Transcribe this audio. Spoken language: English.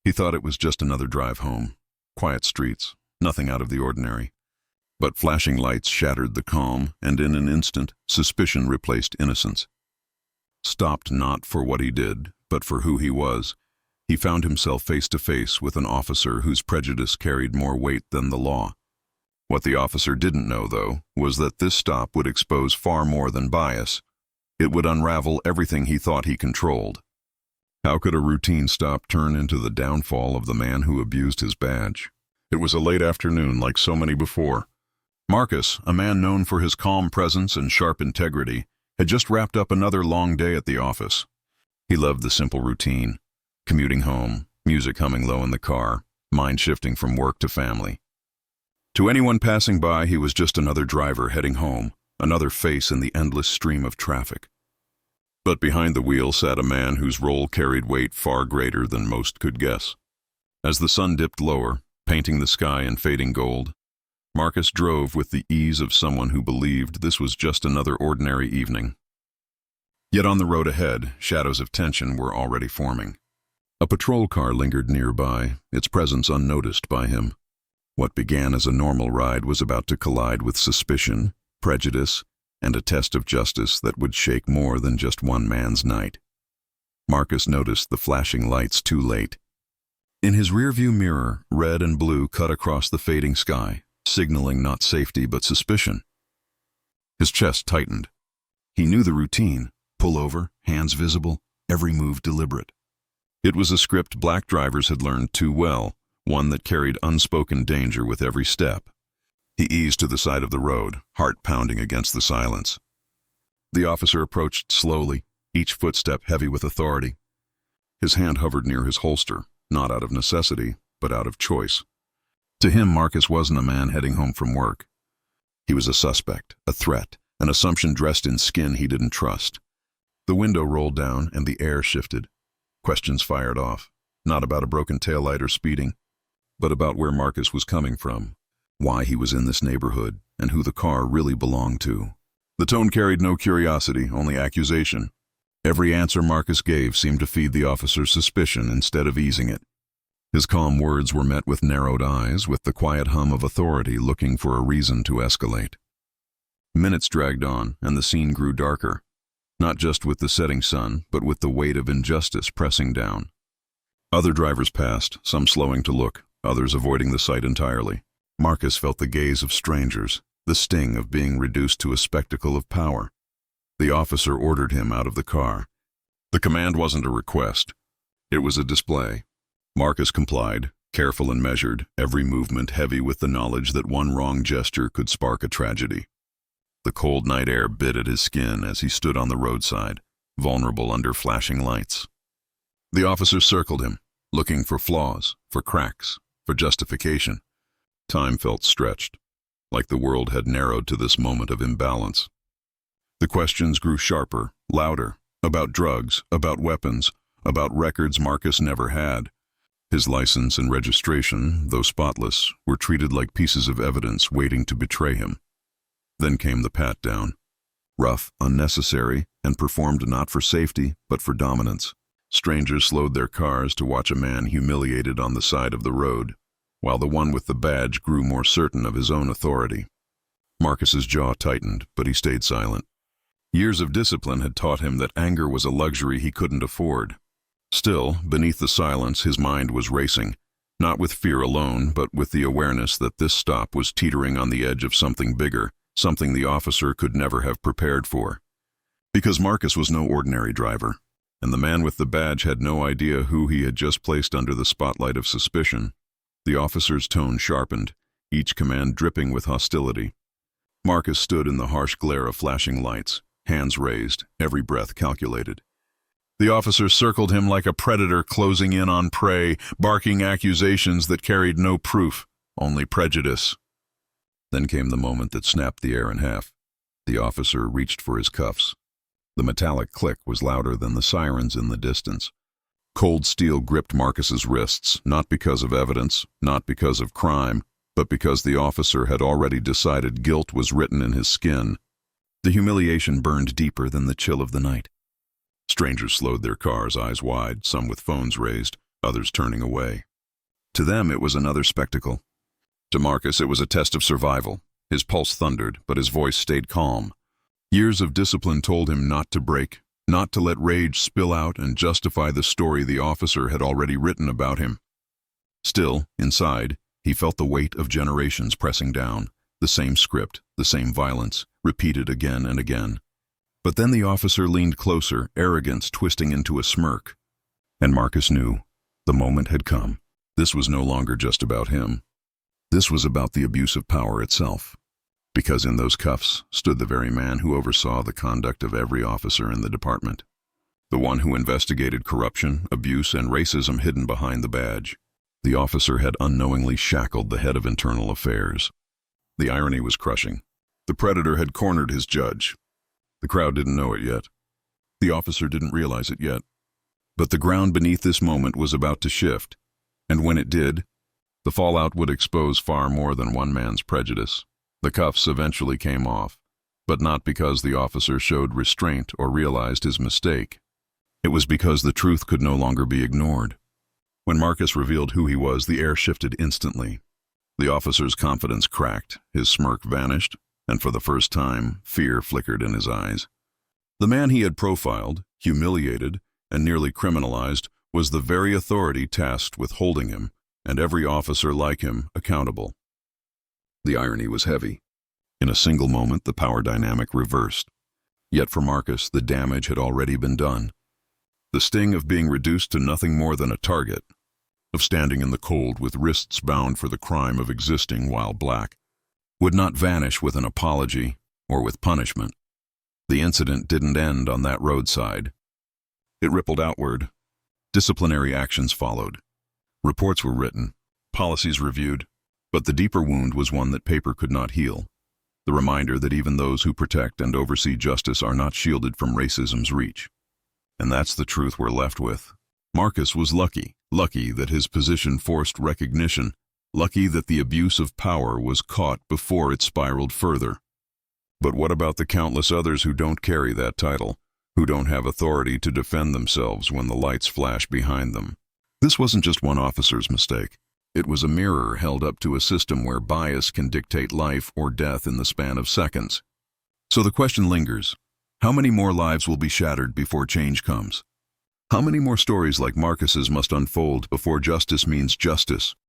He thought it was just another drive home. Quiet streets, nothing out of the ordinary. But flashing lights shattered the calm, and in an instant, suspicion replaced innocence. Stopped not for what he did, but for who he was, he found himself face to face with an officer whose prejudice carried more weight than the law. What the officer didn't know, though, was that this stop would expose far more than bias. It would unravel everything he thought he controlled. How could a routine stop turn into the downfall of the man who abused his badge? It was a late afternoon, like so many before. Marcus, a man known for his calm presence and sharp integrity, had just wrapped up another long day at the office. He loved the simple routine, commuting home, music humming low in the car, mind shifting from work to family. To anyone passing by, he was just another driver heading home, another face in the endless stream of traffic. But behind the wheel sat a man whose role carried weight far greater than most could guess. As the sun dipped lower, painting the sky in fading gold, Marcus drove with the ease of someone who believed this was just another ordinary evening. Yet on the road ahead, shadows of tension were already forming. A patrol car lingered nearby, its presence unnoticed by him. What began as a normal ride was about to collide with suspicion, prejudice, and a test of justice that would shake more than just one man's night. Marcus noticed the flashing lights too late. In his rearview mirror, red and blue cut across the fading sky, signaling not safety but suspicion. His chest tightened. He knew the routine: pull over, hands visible, every move deliberate. It was a script black drivers had learned too well, one that carried unspoken danger with every step. He eased to the side of the road, heart pounding against the silence. The officer approached slowly, each footstep heavy with authority. His hand hovered near his holster, not out of necessity, but out of choice. To him, Marcus wasn't a man heading home from work. He was a suspect, a threat, an assumption dressed in skin he didn't trust. The window rolled down and the air shifted. Questions fired off, not about a broken taillight or speeding, but about where Marcus was coming from, why he was in this neighborhood, and who the car really belonged to. The tone carried no curiosity, only accusation. Every answer Marcus gave seemed to feed the officer's suspicion instead of easing it. His calm words were met with narrowed eyes, with the quiet hum of authority looking for a reason to escalate. Minutes dragged on, and the scene grew darker, not just with the setting sun, but with the weight of injustice pressing down. Other drivers passed, some slowing to look, others avoiding the sight entirely. Marcus felt the gaze of strangers, the sting of being reduced to a spectacle of power. The officer ordered him out of the car. The command wasn't a request. It was a display. Marcus complied, careful and measured, every movement heavy with the knowledge that one wrong gesture could spark a tragedy. The cold night air bit at his skin as he stood on the roadside, vulnerable under flashing lights. The officer circled him, looking for flaws, for cracks, for justification. Time felt stretched, like the world had narrowed to this moment of imbalance. The questions grew sharper, louder, about drugs, about weapons, about records Marcus never had. His license and registration, though spotless, were treated like pieces of evidence waiting to betray him. Then came the pat-down. Rough, unnecessary, and performed not for safety, but for dominance. Strangers slowed their cars to watch a man humiliated on the side of the road, while the one with the badge grew more certain of his own authority. Marcus's jaw tightened, but he stayed silent. Years of discipline had taught him that anger was a luxury he couldn't afford. Still, beneath the silence, his mind was racing, not with fear alone, but with the awareness that this stop was teetering on the edge of something bigger, something the officer could never have prepared for. Because Marcus was no ordinary driver, and the man with the badge had no idea who he had just placed under the spotlight of suspicion. The officer's tone sharpened, each command dripping with hostility. Marcus stood in the harsh glare of flashing lights, hands raised, every breath calculated. The officer circled him like a predator closing in on prey, barking accusations that carried no proof, only prejudice. Then came the moment that snapped the air in half. The officer reached for his cuffs. The metallic click was louder than the sirens in the distance. Cold steel gripped Marcus's wrists, not because of evidence, not because of crime, but because the officer had already decided guilt was written in his skin. The humiliation burned deeper than the chill of the night. Strangers slowed their cars, eyes wide, some with phones raised, others turning away. To them, it was another spectacle. To Marcus, it was a test of survival. His pulse thundered, but his voice stayed calm. Years of discipline told him not to break, not to let rage spill out and justify the story the officer had already written about him. Still, inside, he felt the weight of generations pressing down, the same script, the same violence, repeated again and again. But then the officer leaned closer, arrogance twisting into a smirk. And Marcus knew. The moment had come. This was no longer just about him. This was about the abuse of power itself. Because in those cuffs stood the very man who oversaw the conduct of every officer in the department. The one who investigated corruption, abuse, and racism hidden behind the badge. The officer had unknowingly shackled the head of internal affairs. The irony was crushing. The predator had cornered his judge. The crowd didn't know it yet. The officer didn't realize it yet. But the ground beneath this moment was about to shift, and when it did, the fallout would expose far more than one man's prejudice. The cuffs eventually came off, but not because the officer showed restraint or realized his mistake. It was because the truth could no longer be ignored. When Marcus revealed who he was, the air shifted instantly. The officer's confidence cracked, his smirk vanished, and for the first time, fear flickered in his eyes. The man he had profiled, humiliated, and nearly criminalized was the very authority tasked with holding him, and every officer like him, accountable. The irony was heavy. In a single moment, the power dynamic reversed. Yet for Marcus, the damage had already been done. The sting of being reduced to nothing more than a target, of standing in the cold with wrists bound for the crime of existing while black, would not vanish with an apology or with punishment. The incident didn't end on that roadside. It rippled outward. Disciplinary actions followed. Reports were written, policies reviewed, but the deeper wound was one that paper could not heal. The reminder that even those who protect and oversee justice are not shielded from racism's reach. And that's the truth we're left with. Marcus was lucky that his position forced recognition, lucky that the abuse of power was caught before it spiraled further. But what about the countless others who don't carry that title, who don't have authority to defend themselves when the lights flash behind them? This wasn't just one officer's mistake. It was a mirror held up to a system where bias can dictate life or death in the span of seconds. So the question lingers. How many more lives will be shattered before change comes? How many more stories like Marcus's must unfold before justice means justice?